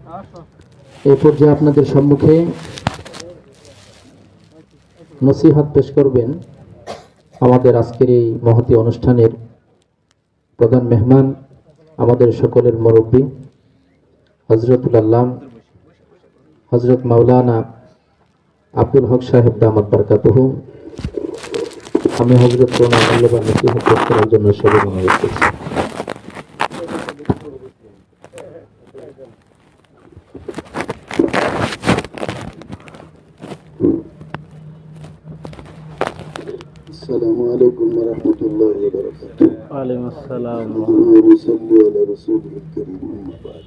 এই পর্যায়ে আপনাদের সম্মুখে নসিহত পেশ করবেন আমাদের আজকের এই মহতী অনুষ্ঠানের প্রধান মেহমান, আমাদের সকলের মুরব্বী হযরতুল আল্লাম হযরত মাওলানা আব্দুল হক সাহেব দামাত বারকাতুহু। আমি হযরত ওনার মূল্যবান নসিহত পেশ করার জন্য সবাই অনুরোধ করছি। السلام عليكم ورحمة الله وبركاته. وعليكم السلام. اللهم صل على رسوله الكريم. أما بعد،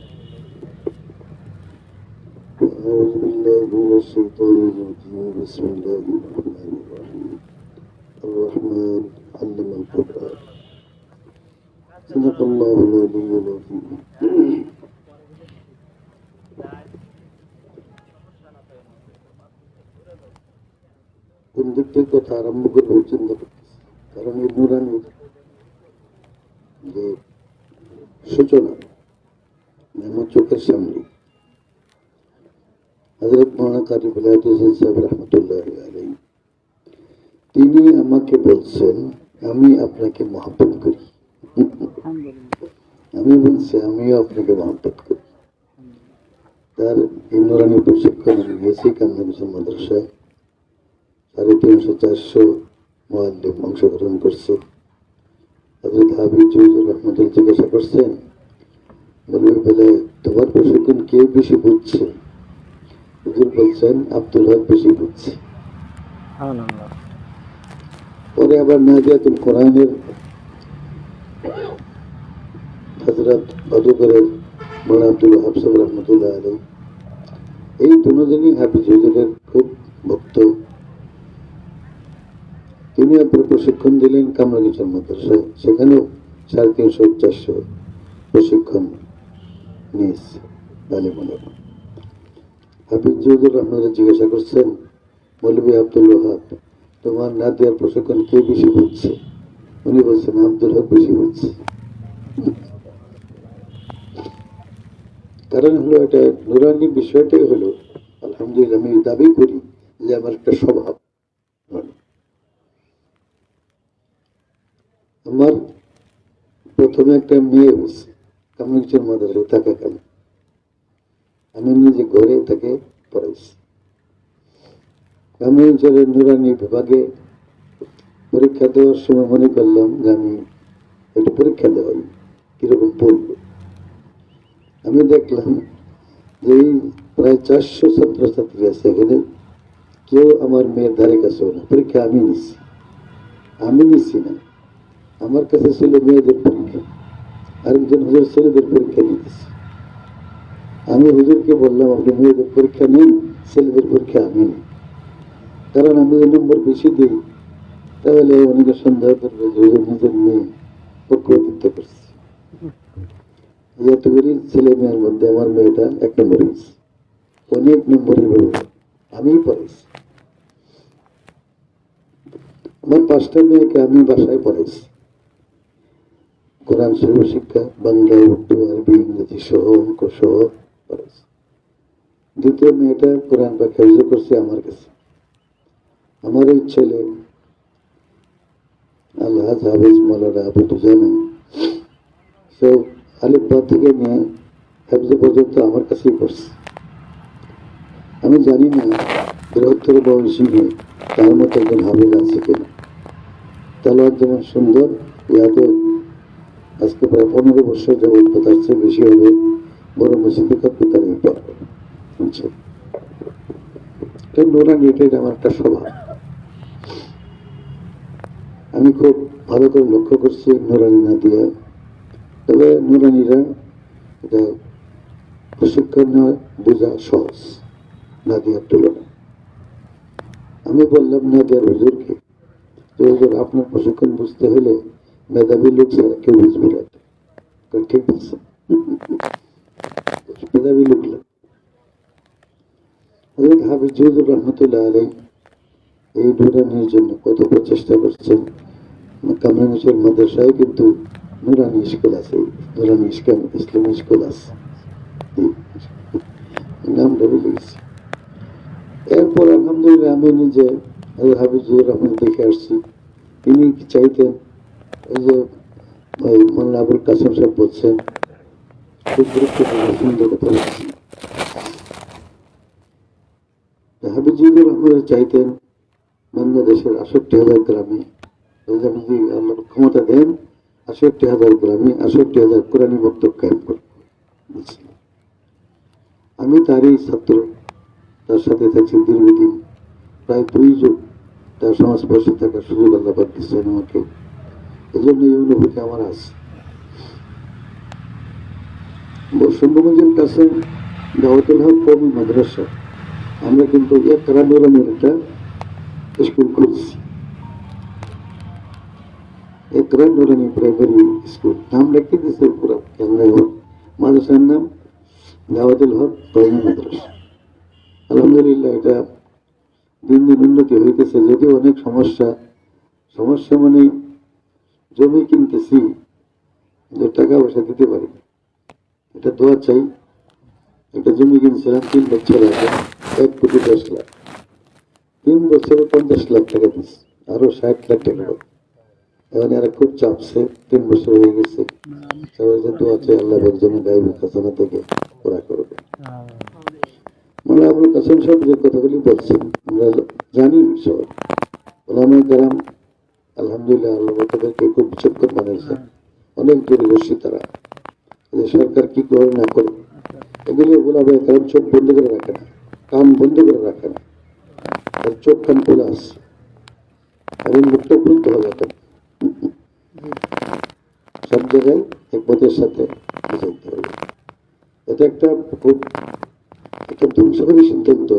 أعوذ بالله من الشيطان الرجيم. بسم الله الرحمن الرحيم. الرحمن علم القرآن. صدق الله العلي العظيم. কোন দিক থেকে কথা আরম্ভ করবো চিন্তা করতেছি, কারণ এই নুরানির যে সূচনা আমার চোখের সামনে। হযরত মাওলানা কারি বেলায়েত হোসেন সাহেব রহমতুল্লাহি আলাইহি তিনি আমাকে বলছেন, আমি আপনাকে মহব্বত করি। আমি বলছি আমিও আপনাকে মহব্বত করি। তার এই নুরানি প্রশিক্ষণ গিয়েছি কামরাঙ্গীর মাদ্রাসায়। 350-400 মুআল্লিম অংশগ্রহণ করছে। হযরত হাবিব হুজুর রহমতুল্লাহ জিজ্ঞাসা করছেন, বলবে বলে তোমার প্রশিক্ষণ কে বেশি বুঝছে? হুজুর বলছেন আব্দুল হক বেশি বুঝছে। পরে আবার নাজিয়াতুল কোরআনের হযরত অদুকরের মাওলানা আব্দুল ওয়াহাব সাহেব রহমতুল্লাহ আলাইহি এই দুজনই হাফিজ হুজুরের খুব ভক্ত। তিনি আপনার প্রশিক্ষণ দিলেন কামরাঙ্গীর মাদ্রাসায়, সেখানেও 350-400 প্রশিক্ষণ নিয়েছে। হাফিজ হুজুর রহমতুল্লাহ জিজ্ঞাসা করছেন, মৌলভী আব্দুল ওয়াহাব তোমার নাদিয়ার প্রশিক্ষণ কে বেশি বুঝছে? উনি বলছেন আব্দুল হক বেশি বুঝছে। কারণ হলো এটা নুরানি বিষয়টাই হলো, আলহামদুলিল্লাহ আমি দাবি করি যে আমার একটা স্বভাব। আমার প্রথমে একটা মেয়ে হয়েছে কামরাঙ্গীর মাদ্রাসায় থাকাকালীন, আমি নিজে ঘরে তাকে পড়াইছি। কামরাঙ্গীর নুরানি বিভাগে পরীক্ষা দেওয়ার সময় মনে করলাম যে আমি একটু পরীক্ষা দেওয়াই কিরকম পড়ব। আমি দেখলাম যে এই প্রায় 400 ছাত্রছাত্রী আছে, এখানে কেউ আমার মেয়ের ধারে কাছেও না। পরীক্ষা আমি নিচ্ছি না, আমার কাছে ছিল মেয়েদের পরীক্ষা, আরেকজন হুজুর ছেলেদের পরীক্ষা নিতেছে। আমি হুজুরকে বললাম আপনি মেয়েদের পরীক্ষা নিন, ছেলেদের পরীক্ষা আমি নিই। কারণ আমি যে নম্বর বেশি দিই তাহলে অনেকে সন্দেহ করবে যে হুজুর নিজের মেয়ে পক্ষপাতিত্ব করছে। এতগুলি ছেলে মেয়ের মধ্যে আমার মেয়েটা 1 নম্বর হয়েছে, অনেক নম্বরের ব্যবহার আমিই পড়াইছি। আমার 5টা মেয়েকে আমি বাসায় পড়াইছি, কোরআন শরীফ শিক্ষা, বাংলা, উর্দু, আরবি, ইংরেজি সহ অঙ্ক সহ পড়াইছি। দ্বিতীয় মেয়েটা কোরআন পাক হিফজ করছে আমার কাছে। আমার এই ছেলে আল্লাহ হাফেজ মাওলানা আবু দুজানা সব আলিফ বা থেকে নিয়ে হিফজ পর্যন্ত আমার কাছেই পড়ছে। আমি জানি না বৃহত্তর বয়সী মেয়ে তার মতো একজন হাফেজ আছে কিনা। তালাওয়াত যেমন সুন্দর, ইয়াদও আজকে প্রায় 15 বছর যাবত তার চেয়ে বেশি হবে, বড় মসজিদে থাকবে তার এই পারবে। নুরানি এটাই আমার একটা স্বভাব। আমি খুব ভালো করে লক্ষ্য করছি নুরানি নাদিয়া। তবে নুরানিরা এটা প্রশিক্ষণ বোঝা সহজ নাদিয়ার তুলনায়। আমি বললাম নাদিয়ার হুজুরকে, হুজুর আপনার প্রশিক্ষণ বুঝতে হলে মেধাবী লোক ছাড়া কেউ বুঝবে না। ঠিক বলছে, মেধাবী লোক লাগবে। হাফিজ হুজুর রহমতুল্লাহ আলাইহি এই নুরানির জন্য কত প্রচেষ্টা করছেন। কামরাঙ্গীর মাদ্রাসায় কিন্তু নুরানি স্কুল আছে, নুরানি ইসলামী স্কুল আছে। নামটা ভুলে গেছি। এরপর আলহামদুলিল্লাহ আমি নিজে হাফিজুর রহমান দেখে আসছি, তিনি চাইতেন ওই যে মোল্লা আবুল কাসেম সাহেব বলছেন, খুব গুরুত্বপূর্ণ সুন্দর কথা বলছি। হাফিজুর রহমান চাইতেন বাংলাদেশের 68,000 গ্রামে যদি আল্লাহ ক্ষমতা দেন, 68,000 গ্রামে 68,000 কোরআনী বক্তব্য কায়েম করব। আমি তারই ছাত্র, তার সাথে থাকছি দীর্ঘদিন, প্রায় 2 যুগ তার সংস্পর্শে থাকার সুযোগ আল্লাহ দিচ্ছেন আমাকে। এই জন্য এই অনুভূতি আমার আছে। বৈষম্যগঞ্জের কাছে দাওয়াতুল হক কওমি মাদ্রাসা, আমরা কিন্তু ইকরা নুরানির একটা স্কুল খুলছি, ইকরা নুরানি প্রাইমারি স্কুল। নাম রেখে দিয়েছে পুরো মাদ্রাসার নাম দাওয়াতুল হক কওমি মাদ্রাসা। আলহামদুলিল্লাহ এটা দিন দিন উন্নতি হইতেছে, যদিও অনেক সমস্যা মানে জমি কিনতেছি, টাকা পয়সা দিতে পারি, এটা দোয়া চাই। একটা জমি কিনছিলাম 3 বছর আগে, 1,10,00,000, 3 বছরে 50 লাখ টাকা দিচ্ছি, আরো 60 লাখ টাকা। এখন এরা খুব চাপছে, 3 বছর হয়ে গেছে। সবাই যে দোয়া চাই আল্লাহ জমি গায়েবী খাজানা থেকে পুরা করবে। মোল্লা আবুল কাসেম সাহেব যে কথাগুলি বলছেন আমরা জানি, সবাই ওলামায়ে কেরাম আলহামদুলিল্লাহ আল্লাহ তাদেরকে খুব বিচক্ষণ বানিয়েছেন, অনেক দূরদর্শী তারা। সরকার কি করে না করে এগুলি ওলামায়ে কেরাম চোখ বন্ধ করে রাখে না, কান বন্ধ করে রাখে না, তার চোখ কান খোলা আছে, এবং মুখটা খুলতে হবে এখন সব জায়গায় একমতের সাথে বুঝাইতে হবে। এটা একটা খুব একটা ধ্বংসকারী সিদ্ধান্ত,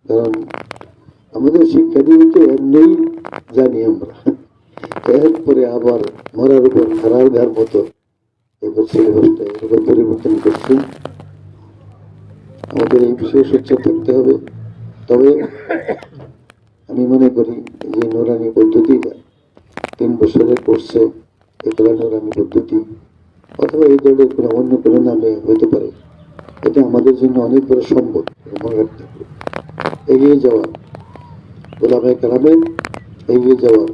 কারণ আমাদের শিক্ষা নীতিতে এমনিই জানি আমরা, এরপরে আবার মরার উপর খারাপ ঘর মতো এবার সিলেবাসটা এরকম পরিবর্তন করছি। আমাদের এই বিষয়ে সোচ্চার থাকতে হবে। তবে আমি মনে করি যে নুরানি পদ্ধতিটা 3 বছরের কোর্সে একলা নুরানি পদ্ধতি অথবা এই দলের কোনো অন্য কোনো নামে হতে পারে, এটা আমাদের জন্য অনেক বড় সম্পদ। মনে রাখতে হবে এগিয়ে যাওয়ার, ওলামায়ে কেরামের এগিয়ে যাওয়ার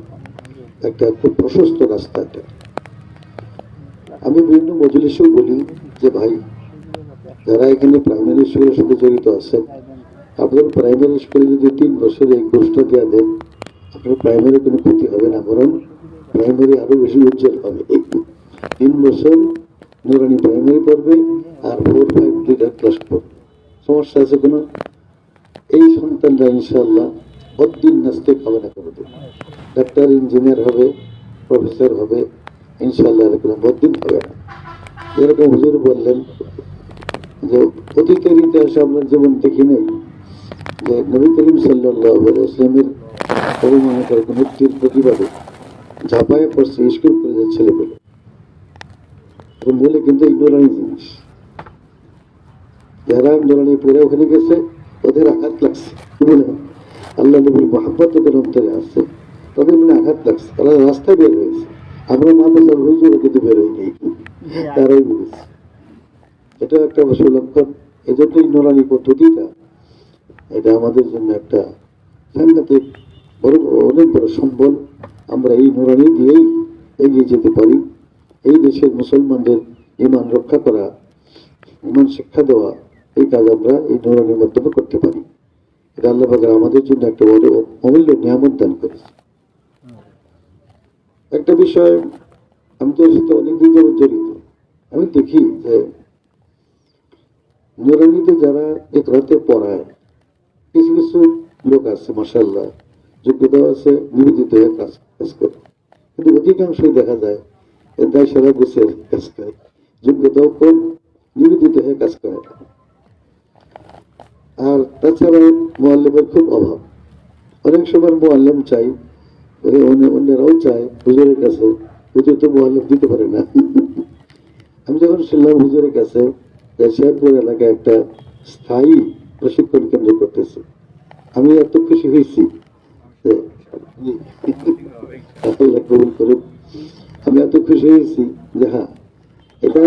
একটা খুব প্রশস্ত রাস্তা এটা। আমি বিভিন্ন মজলিসেও বলি যে ভাই, যারা এখানে প্রাইমারি স্কুলের সাথে জড়িত আছেন, আপনার প্রাইমারি স্কুলে যদি 3 বছরে এই কোর্সটা দেওয়া দেন, আপনার প্রাইমারি কোনো ক্ষতি হবে না, বরং প্রাইমারি আরো বেশি উজ্জ্বল হবে। 3 বছর নুরানি প্রাইমারি পড়বে আর 4, 5 দুইটা ক্লাস পড়বে, সমস্যা আছে কোনো? এই সন্তানরা ইনশাআল্লাহ বদ্দিন নাস্তে খাবে না কোনোদিন, ডাক্তার ইঞ্জিনিয়ার হবে, প্রফেসর হবে ইনশাআল্লাহ, এর কোনো বদ্দিন হবে না। যেরকম হুজুর বললেন যে অতীতের ইতিহাসে আমরা যেমন দেখি নাই যে নবী করিম সাল্লাল্লাহু আলাইহি ওয়াসাল্লামের অবমাননার মৃত্যুর প্রতিবাদে ঝাঁপায় পড়ছে স্কুল কলেজের ছেলেপেলে, মূলে কিন্তু এই নুরানি জিনিস। যারা নুরানি পড়ে ওখানে গেছে ওদের আঘাত লাগছে, বলে আল্লাহ নবীর মহাব্বত ওদের অন্তরে আসছে, তাদের মনে আঘাত লাগছে, তারা রাস্তায় বের হয়েছে। আমরা মাদ্রাসার হুজুরে কিন্তু বের হয়নি, তারাই বুঝেছে। এটা একটা অবশ্য লক্ষণ। এজন্যই নুরানি পদ্ধতিটা এটা আমাদের জন্য একটা সাংঘাতিক বড়, অনেক বড় সম্বল। আমরা এই নুরানি দিয়েই এগিয়ে যেতে পারি। এই দেশের মুসলমানদের ইমান রক্ষা করা, ইমান শিক্ষা দেওয়া, এই কাজ আমরা এই নুরানির মাধ্যমে করতে পারি। এটা আল্লাহ পাক আমাদের জন্য একটা বড় অমূল্য নিয়ামত দান করেছে। একটা বিষয়, আমি তো এর সাথে অনেকদিন যাবত জড়িত, আমি দেখি যে নুরানিতে যারা ইকরাতে পড়ায় কিছু কিছু লোক আছে মাশাআল্লাহ, যোগ্যতাও আছে, নিবেদিত হয়ে কাজ করে, কিন্তু অধিকাংশই দেখা যায় দায় সারা গুছের কাজ করে, যোগ্যতাও কম, নিবেদিত হয়ে কাজ করে না। আর তাছাড়াও মুআল্লিমের খুব অভাব। অনেক সময় মুআল্লিম চাই, অন্যরাও চায় হুজুরের কাছে, হুজুর তো মুআল্লিম দিতে পারে না। আমি যখন শুনলাম হুজুরের কাছে শেরপুর এলাকায় একটা স্থায়ী প্রশিক্ষণ কেন্দ্র করতেছে, আমি এত খুশি হয়েছি যে আল্লাহ কবুল করুন। আমি এত খুশি হয়েছি যে হ্যাঁ, এটা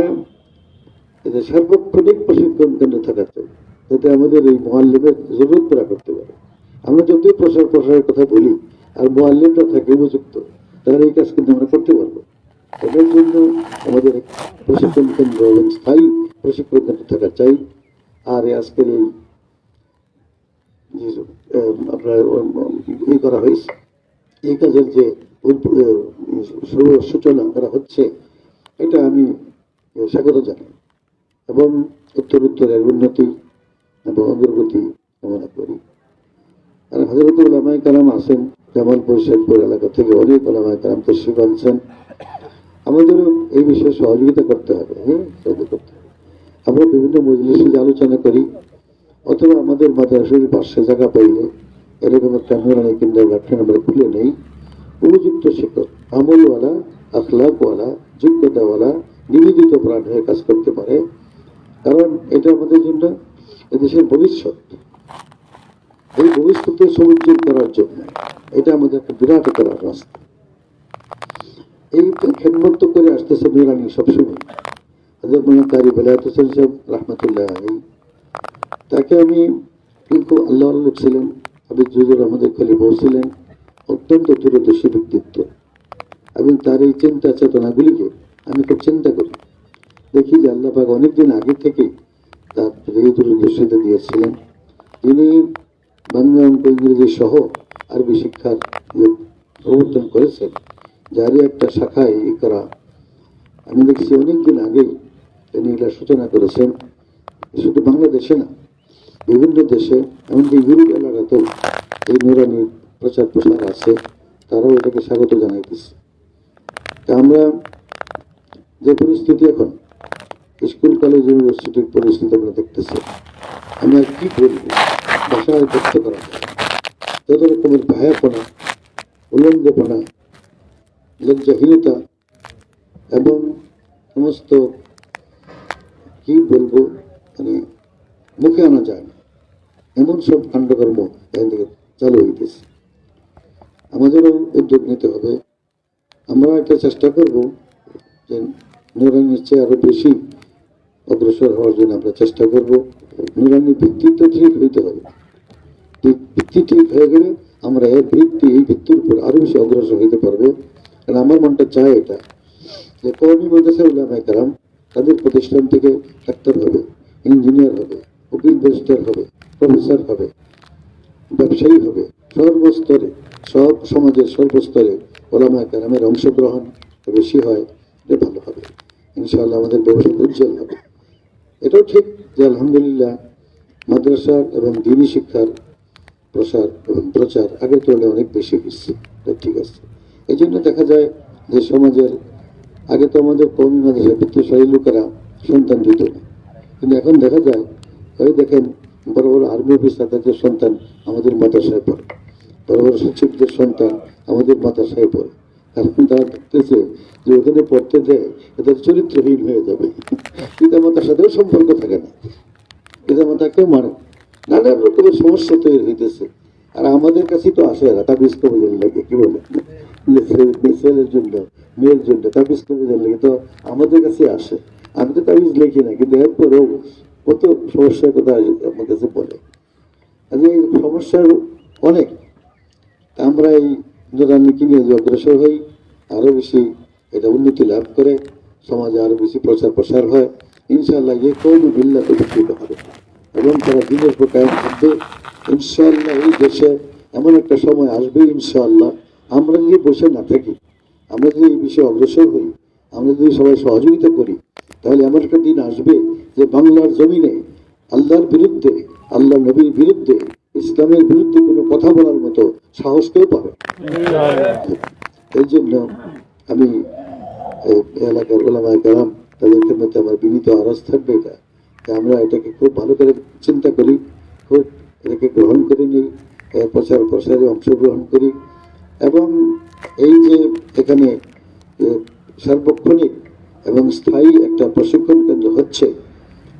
সার্বক্ষণিক প্রশিক্ষণ কেন্দ্র থাকা চাই। যাতে আমাদের এই মোয়াল্লিমের জরুরত পুরা করতে পারে। আমরা যতই প্রসারের কথা বলি আর মোয়াল্লিমরা থাকে উপযুক্ত, তাহলে এই কাজ কিন্তু আমরা করতে পারবো। এটার জন্য আমাদের প্রশিক্ষণ কেন্দ্র এবং স্থায়ী প্রশিক্ষণ কেন্দ্র থাকা চাই। আর আজকের এই আপনার করা হয়েছে, এই কাজের যে সূচনা করা হচ্ছে, এটা আমি স্বাগত জানাই এবং উত্তরের উন্নতি এবং অগ্রগতি কামনা করি। আর হযরত উলামায়ে কেরাম আছেন, জামালপুর শেরপুর এলাকা থেকে অনেক উলামায়ে কেরাম তশরিফ আনছেন। আমাদেরও এই বিষয়ে সহযোগিতা করতে হবে। সহযোগিতা করতে হবে। আমরা বিভিন্ন মজলিসে আলোচনা করি, অথবা আমাদের মাদ্রাসার পাশে জায়গা পাইলে এরকম একটা নুরানি কিন্ডারগার্টেন আমরা খুলে নেই। উপযুক্ত শিক্ষক, আমলওয়ালা, আখলাকওয়ালা, যোগ্যতাওয়ালা, নিবেদিত প্রাণ হয়ে কাজ করতে পারে। কারণ এটা আমাদের জন্য এদেশের ভবিষ্যৎ। এই ভবিষ্যতে সমুজ্জ্বল করার জন্য এটা আমাদের একটা বিরাট করার রাস্তা। এই খেদমত করে আসতেছে নুরানি সবসময়। হযরত মাওলানা কারি বেলায়েত হোসেন সাহেব রাহমাতুল্লাহ আলাইহি, তাকে আমি কিন্তু আল্লাহর লোক ছিলেন, হাবিব হুজুর আমাদের খলিফা ছিলেন, অত্যন্ত দূরদর্শী ব্যক্তিত্ব। এবং তার এই চিন্তা চেতনাগুলিকে আমি খুব চিন্তা করি, দেখি যে আল্লাহ পাক অনেকদিন আগে থেকেই তার এই দূরদর্শিতা দিয়েছিলেন। তিনি বাংলা, অঙ্ক, ইংরেজি সহ আরবি শিক্ষার প্রবর্তন করেছেন, যারই একটা শাখায় করা আমি দেখছি অনেকদিন আগেই তিনি এটা সূচনা করেছেন। শুধু বাংলাদেশে না, বিভিন্ন দেশে, এমনকি ইউরোপ এলাকাতেও এই নুরানি প্রচার প্রসার আছে, তারাও এটাকে স্বাগত জানাইতেছে। তা আমরা যে পরিস্থিতি এখন স্কুল কলেজ ইউনিভার্সিটির পরিস্থিতি আমরা দেখতেছি, আমি আর কি বলবো, ভাষায় ব্যক্ত করা যায়। যত রকমের ভায়াপনা, উলঙ্গপনা, লজ্জাহীনতা এবং সমস্ত কি বলবো, মানে মুখে আনা যায় না এমন সব কাণ্ডকর্ম এখান থেকে চালু হইতেছে। আমাদেরও উদ্যোগ নিতে হবে। আমরা একটা চেষ্টা করব যে নুরানির চেয়ে আরো বেশি অগ্রসর হওয়ার জন্য আমরা চেষ্টা করব। নুরানির ভিত্তিটা ঠিক হইতে হবে। ভিত্তি ঠিক হয়ে গেলে আমরা এই ভিত্তির উপর আরো বেশি অগ্রসর হইতে পারবো। কারণ আমার মনটা চায় এটা, যে কওমি মাদ্রাসা উলামায়ে কেরাম তাদের প্রতিষ্ঠান থেকে ডাক্তার হবে, ইঞ্জিনিয়ার হবে, উকিল ব্যারিস্টার হবে, প্রফেসর হবে, ব্যবসায়ী হবে, সর্বস্তরে, সব সমাজের সর্বস্তরে উলামায়ে কেরামের অংশগ্রহণ বেশি হয়, এটা ভালো হবে। ইনশাআল্লাহ আমাদের ভবিষ্যৎ উজ্জ্বল হবে। এটাও ঠিক যে আলহামদুলিল্লাহ মাদ্রাসা এবং দ্বীনি শিক্ষার প্রসার এবং প্রচার আগের তুলনায় অনেক বেশি হচ্ছে, ঠিক আছে। এই জন্য দেখা যায় যে সমাজের আগে তো আমাদের কওমি মাদ্রাসা বিত্তশালী লোকেরা সন্তান দিত না, কিন্তু এখন দেখা যায় ওই দেখেন বড় বড় আর্মি অফিসারদের সন্তান আমাদের মাদ্রাসায় পড়ে, বড় বড় সচিবদের সন্তান আমাদের মাদ্রাসায় পড়ে। কারণ তারা দেখতেছে যে ওখানে পড়তে দেয় এদের চরিত্রহীন হয়ে যাবে, পিতামাতার সাথেও সম্পর্ক থাকে না, পিতামাতাকেও মানে নানান রকমের সমস্যা তৈরি হইতেছে। আর আমাদের কাছেই তো আসে না তাবিজ কবজের লাগে, কি বলে ছেলের জন্য, মেয়ের জন্য তাবিজ কবজের লাগে তো আমাদের কাছে আসে। আমি তো তাবিজ লিখি না, কিন্তু এরপরেও কত সমস্যার কথা আমার কাছে বলে। এই সমস্যার অনেক। আমরা এই নুরানিকে নিয়ে যে অগ্রসর হই, আরো বেশি এটা উন্নতি লাভ করে, সমাজে আরো বেশি প্রচার প্রসার হয়, ইনশাআল্লাহ এই কওমি মিল্লাত বিকশিত হবে এবং তারা দিনের উপর কায়েম থাকবে। ইনশাআল্লাহ এই দেশে এমন একটা সময় আসবে, ইনশাআল্লাহ আমরা যদি বসে না থাকি, আমরা যদি এই বিষয়ে অগ্রসর হই, আমরা যদি সবাই সহযোগিতা করি, তাহলে এমন একটা দিন আসবে যে বাংলার জমিনে আল্লাহর বিরুদ্ধে, আল্লাহ নবীর বিরুদ্ধে, ইসলামের বিরুদ্ধে কোনো কথা বলার মতো সাহস কেউ পাবে। এই জন্য আমি এলাকার ওলামায়ে কেরাম তাদের মধ্যে আমার বিনীত আরজ থাকবে এটা, যে আমরা এটাকে খুব ভালো করে চিন্তা করি, খুব এটাকে গ্রহণ করে নিই, প্রচার প্রসারে অংশগ্রহণ করি এবং এই যে এখানে সার্বক্ষণিক এবং স্থায়ী একটা প্রশিক্ষণ কেন্দ্র হচ্ছে,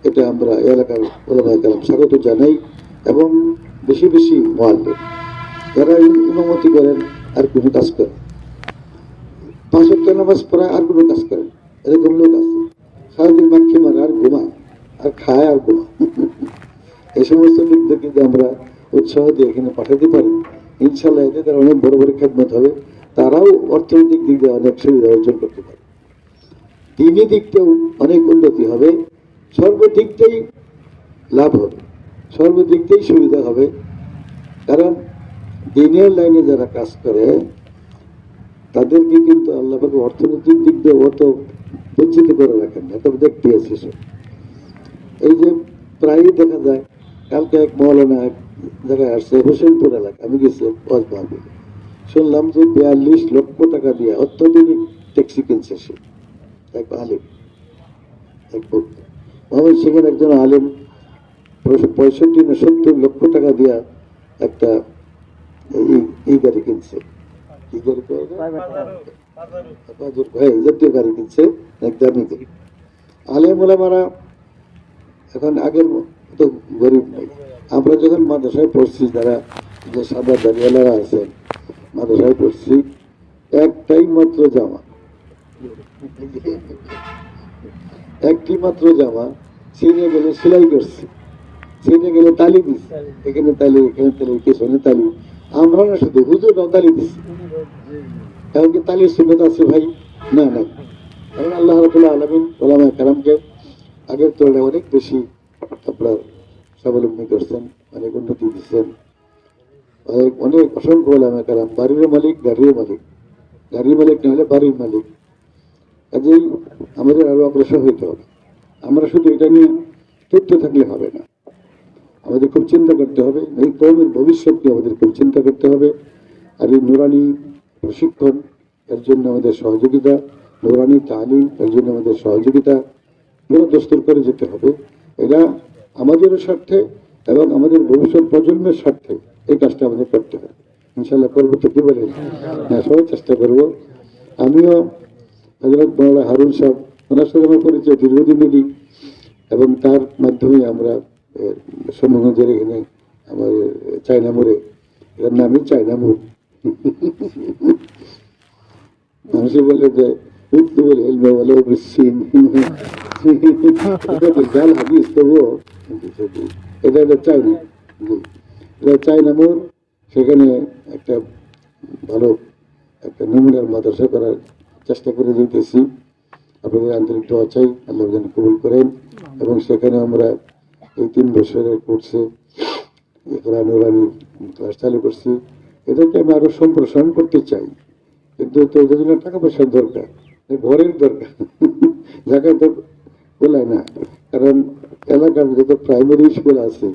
এটা আমরা এলাকার ওলামায়ে কেরাম স্বাগত জানাই। এবং বেশি বেশি মুআল্লিম যারা ইমামতি করেন আর কোনো কাজ করেন, 5 ওয়াক্ত নামাজ পড়ায় আর কোনো কাজ করেন, এরকম লোক আছে, সারাদিন মাখি মারে আর ঘুমায়, আর খায় আর ঘুমায়। এই সমস্ত লোকদের যদি আমরা উৎসাহ দিয়ে এখানে পাঠাতে পারি, ইনশাল্লাহ এতে তারা অনেক বড় বড় খেদমত হবে, তারাও অর্থনৈতিক দিক দিয়ে অনেক সুবিধা অর্জন করতে পারে, দিনই দিকটাও অনেক উন্নতি হবে, সর্বদিকটাই লাভ হবে, সর্বদিকটাই সুবিধা হবে। কারণ দিনের লাইনে যারা কাজ করে তাদেরকে কিন্তু আল্লাহ পাক অর্থনৈতিক দিক দিয়ে অত বঞ্চিত করে রাখেন না। তবে দেখতে আছি এই যে প্রায়ই দেখা যায়, কালকে এক মৌলানা এক জায়গায় আসছে, হোসেনপুর এলাকা, আমি গেছি ওয়াজ মাহফিলে, শুনলাম যে 42 লক্ষ টাকা দিয়ে অত্যাধুনিক ট্যাক্সি কিনছে সে, এক আলেম, এক বক্তা। মোহাম্মদ সেখানে একজন আলেম 65 না 70 লক্ষ টাকা দিয়া একটা এই গাড়ি কিনছে, কি গাড়ি জাতীয় গাড়ি কিনছে, এক দামি গাড়ি। আলেম ওলামারা এখন আগের তো গরিব নেই। আমরা যখন মাদ্রাসায় পড়ছি, যারা যে সাদা দাঁড়িয়ালারা আছেন, মাদ্রাসায় পড়ছি, একটাই মাত্র জামা, একটি মাত্র জামা ছিঁড়ে গেলে সেলাই করছে, ছিঁড়ে গেলে তালি দিচ্ছে, এখানে তালি, এখানে তালি, পেছনে তালি। আমরা না শুধু হুজুররাও তালি দিচ্ছি। এমনকি তালির সুন্নত আছে ভাই? না না। কারণ আল্লাহ রাব্বুল আলামিন ওলামায়ে কেরামকে আগের তুলনায় অনেক বেশি আপনার স্বাবলম্বী করছেন, অনেক উন্নতি দিচ্ছেন। অনেক অসংখ্য ওলামায়ে কেরাম বাড়ির মালিক, গাড়ির মালিক, গাড়ির মালিক না হলে বাড়ির মালিক। কাজেই আমাদের আরো অগ্রসর হইতে হবে। আমরা শুধু এটা নিয়ে তথ্য থাকলে হবে না, আমাদের খুব চিন্তা করতে হবে। এই কওমের ভবিষ্যৎ নিয়ে আমাদের খুব চিন্তা করতে হবে। আর এই নুরানি প্রশিক্ষণ, এর জন্য আমাদের সহযোগিতা, নুরানি তালিম, এর জন্য আমাদের সহযোগিতা পুরো দস্তর করে যেতে হবে। এটা আমাদেরও স্বার্থে এবং আমাদের ভবিষ্যৎ প্রজন্মের স্বার্থে এই কাজটা আমাদের করতে হবে। ইনশাল্লাহ করবো তো, কি বলেন? হ্যাঁ, সবাই চেষ্টা করবো। আমিও হযরত মাওলানা হারুন সাহেব, ওনার সাথে আমার পরিচয় দীর্ঘদিনেরই, এবং তার মাধ্যমে আমরা সম্মুখের এখানে আমার চায়না মোড়ে, এর নামই চায়না মোড়, মানুষে বলে যে উর্দুল ইলম ওয়ালা বিসসিন, এটা জাল হাদিস, তবুও এটা একটা চায়না, এটা চায়না মোড়। সেখানে একটা ভালো একটা নমুনার মাদ্রাসা করার চেষ্টা করে দিতেছি। আপনাদের আন্তরিক দোয়া চাই, আল্লাহ যেন কবুল করেন। এবং সেখানে আমরা এই 3 বছরের কোর্সে ইকরা নুরানি ক্লাস চালু করছি। এটাকে আমি আরো সম্প্রসারণ করতে চাই, কিন্তু এটার জন্য টাকা পয়সার দরকার, ঘরের দরকার, জায়গা তো বলায় না। কারণ এলাকার যত প্রাইমারি স্কুল আছে,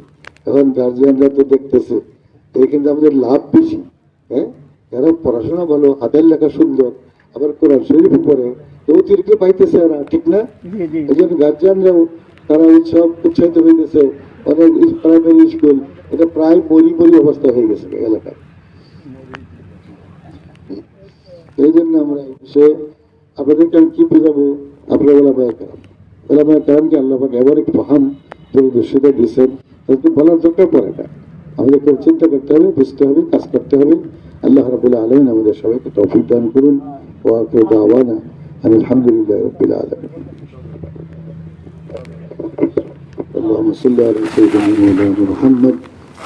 এখন গার্জিয়ানরা তো দেখতেছে এই কিন্তু আমাদের লাভ বেশি। হ্যাঁ, যারা পড়াশোনা ভালো, হাতের লেখা সুন্দর, আবার কোরআন শরীফ পড়ে, অতিরিক্ত পাইতেছে ওরা, ঠিক না? এই জন্য গার্জিয়ানরাও তারা উৎসাহিত হইতেছে। অনেক প্রাইমারি স্কুল এটা প্রায় মরি অবস্থা হয়ে গেছে এলাকায়। এই জন্য আমরা এই বিষয়ে আপনাদেরকে আমি কি বোঝাবো, আপনারা ওলামায়ে কেরামকে আল্লাহ পাক এবার একটু ফাহাম পরিদর্শিতা দিয়েছেন, তাদেরকে বলার দরকার পড়ে না। আমাদের খুব চিন্তা করতে হবে, বুঝতে হবে, কাজ করতে হবে। আল্লাহ রাব্বুল আলামিন আমাদের সবাইকে তৌফিক দান করুন। ওয়া আখিরু দাওয়ানা আলহামদুলিল্লাহি রাব্বিল আলামিন। اللهم صل على سيدنا مولانا محمد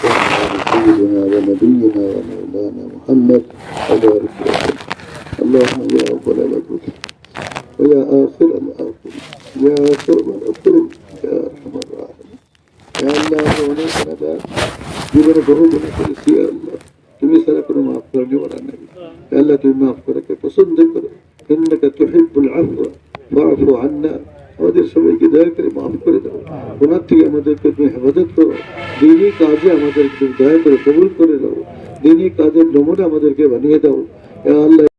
وعلى سيدنا ونبينا ومولانا محمد وبارك وسلم. اللهم يا أول الأول ويا آخر الآخر يا أكرم الأكرم يا أرحم الراحمين يا الله ونسأل জীবনে বহু গুণা করেছি আল্লাহ, তুমি ছাড়া কোনো মাফ করনি বলা নাই আল্লাহ, তুমি মাফ করাকে পছন্দ করো। ইন্নাকা তুহিব্বুল আফওয়া ফাআফু আন্না, আমাদের সবাইকে দয়া করে মাফ করে দাও, গুনাহ থেকে আমাদেরকে তুমি হেফাজত করো। দিনী কাজে আমাদেরকে দয়া করে কবুল করে দাও, দিনী কাজের নমুনা আমাদেরকে বানিয়ে দাও। ইয়া আল্লাহ।